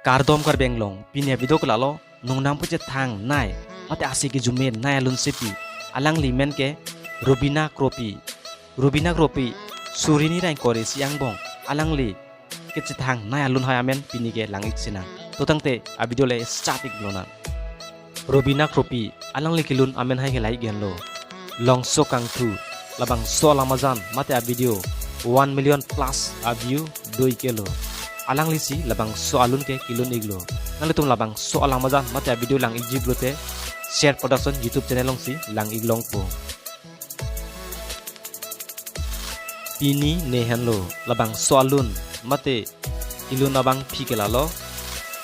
kardom kar benglong pinya video kelalo nung nam pucet thang nai mate asik ki jumen nai alun sepi alang limen ke Rubina Kropi surini rain kore siang bong alang li ke thang nai alun hai amen pini ke langik sina to tangte a video le static blona Rubina Kropi alang li kilun amen hai ke lai gen lo long so kang thu labang so lamazan mate a video 1 million plus a view 2 kilo alang lisi labang so alun ke kilun iglo nalitum labang so alang mazan mate a video lang ijiblote share production YouTube channel long si lang iglong po pini nehan lo labang so alun mate kilun abang phikelalo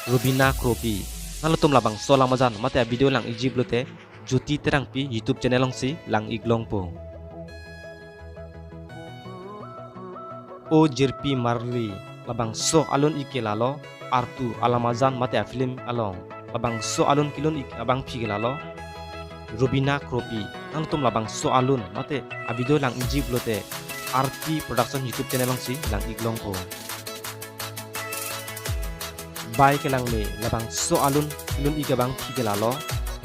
Rubina Kropi nalitum labang so lamazan mate a video lang ijiblote Joti terang pi YouTube channel long si lang iglong po o jirpi marli labang so alun ikelalo artu alamazan mate a film along labang so alun kilun abang phikelalo Rubina Kropi nangtum labang so alun mate a video lang ijiblote RP production YouTube channel lang si lang iglong po bai ke lang me labang so alun kilun igabang phikelalo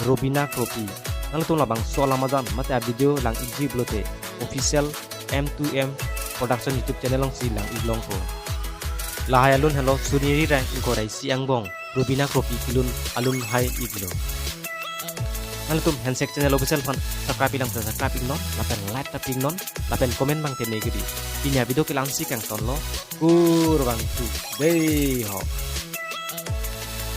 Rubina Kropi nangtum labang so alamazan mate a video lang ijiblote official M2M production YouTube channel lang si lang iglong po lahayalun hello suniri rank inkorai siang bong Rubina Kropi kilun alun hai iglo nalitum handshake channel official fan subscribe lang sa subscribe non lapen like taping non lapen comment bang te negeri pinya video ke lang si kang ton lo kurang tu dei ho